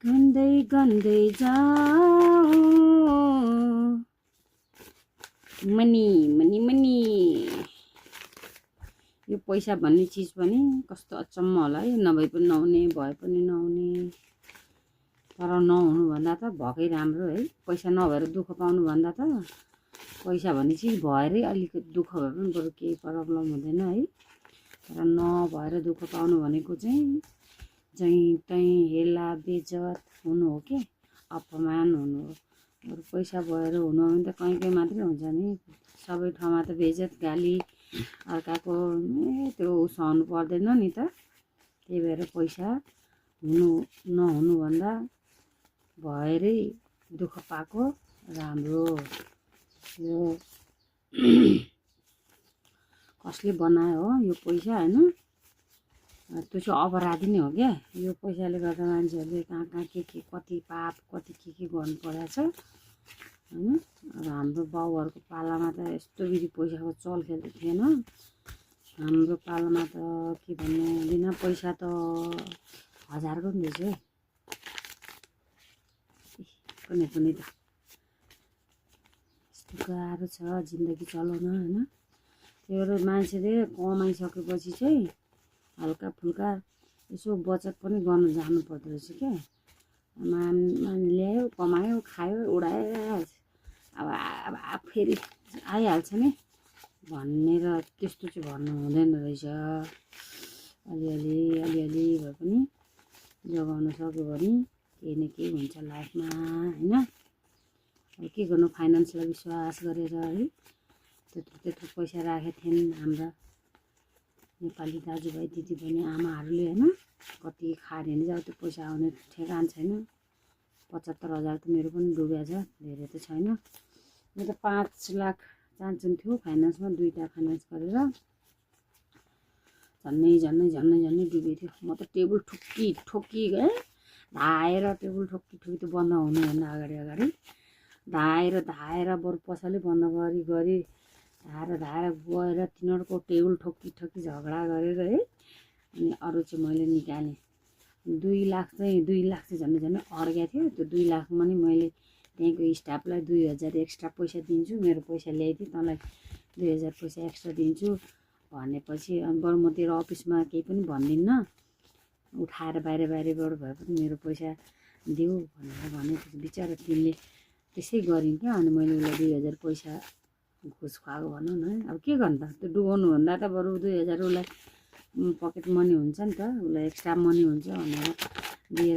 गन्दै गन्दै जाऊ money money money. यो पैसा भन्ने चिज पनि कस्तो अचम्म होला है, नभए पनि नहुने, भए पनि नहुने। तर नहुनुभन्दा त भएकै राम्रो है। पैसा नभएर दुःख पाउनुभन्दा त पैसा भन्ने चिज भएरै अलिकति दुःख भए पनि बरु केही प्रब्लम हुँदैन है। तर नभएर दुःख पाउनु भनेको चाहिँ तहीँ हेला बेइज्जत हुनु हो के, अपमान हुनु हो। बरु पैसा भएर हुनु हो भने त कहीँ कहीँ मात्रै हुन्छ नि, सबै ठाउँमा त बेइज्जत गाली अर्काको त्यो सहनु पर्दैन नि त। त्यही भएर पैसा नहुनुभन्दा भएरै दुःख पाएको राम्रो। यो कसले बनायो हो यो पैसा होइन, त्यो चाहिँ अपराधी नै हो क्या। यो पैसाले गर्दा मान्छेहरूले कहाँ कहाँ के कति पाप कति के गर्नु परेको छ होइन। अब हाम्रो बाउहरूको पालामा त यस्तो बिरी पैसाको चलखेल थिएन। हाम्रो पालामा त के भन्नु, बिना पैसा त हजारको पनि रहेछ है कुनै पनि त। यस्तो गाह्रो छ जिन्दगी चलाउन होइन। त्यही भएर मान्छेले कमाइसकेपछि चाहिँ हल्का फुल्का यसो बचत पनि गर्नु जानु पर्दो रहेछ क्या। ल्यायो कमायो खायो उडाइहाल्छ, अब फेरि आइहाल्छ नि भनेर त्यस्तो चाहिँ भन्नु हुँदैन रहेछ। अलिअलि भए पनि जोगाउन सक्यो भने केही न केही हुन्छ लाइफमा होइन। अब के गर्नु, फाइनेन्सलाई विश्वास गरेर है त्यत्रो पैसा राखेका थिएन हाम्रा नेपाली दाजुभाइ दिदीबहिनी आमाहरूले होइन। कति खाएर हिँड्छ त्यो पैसा आउने ठेगान छैन। 75,000 त मेरो पनि डुब्या छ, धेरै त छैन। मेरो त 5 लाख चान्चुन थियो फाइनेन्समा, 2टा फाइनेन्स गरेर झन्नै डुबेको थियो। म त टेबल ठोकी गएँ, धाएर टेबल ठोकी त बन्द हुनुभन्दा अगाडि धाएर बरु पसलै बन्द गरी धाएर गएर तिनीहरूको टेबल ठोकी झगडा गरेर है। अनि अरू चाहिँ मैले निकालेँ। 2 लाख चाहिँ झन्नै अड्क्या थियो। त्यो 2 लाखमा नि मैले त्यहीँको स्टाफलाई 2,000 एक्स्ट्रा पैसा दिन्छु, मेरो पैसा ल्याइदिए तँलाई 2,000 पैसा एक्स्ट्रा दिन्छु भनेपछि बरु म तेरो अफिसमा केही पनि भन्दिनँ, उठाएर बाहिरबाट भए पनि मेरो पैसा देऊ भनेर भने। बिचरा तिमीले त्यसै गरिन् क्या। अनि मैले उसलाई 2,000 पैसा घुस खुवाएको भनौँ न है। अब के गर्नु त, त्यो डुबाउनुभन्दा त बरु 2,000 उसलाई पकेट मनी हुन्छ नि त, उसलाई एक्स्ट्रा मनी हुन्छ भनेर दिएर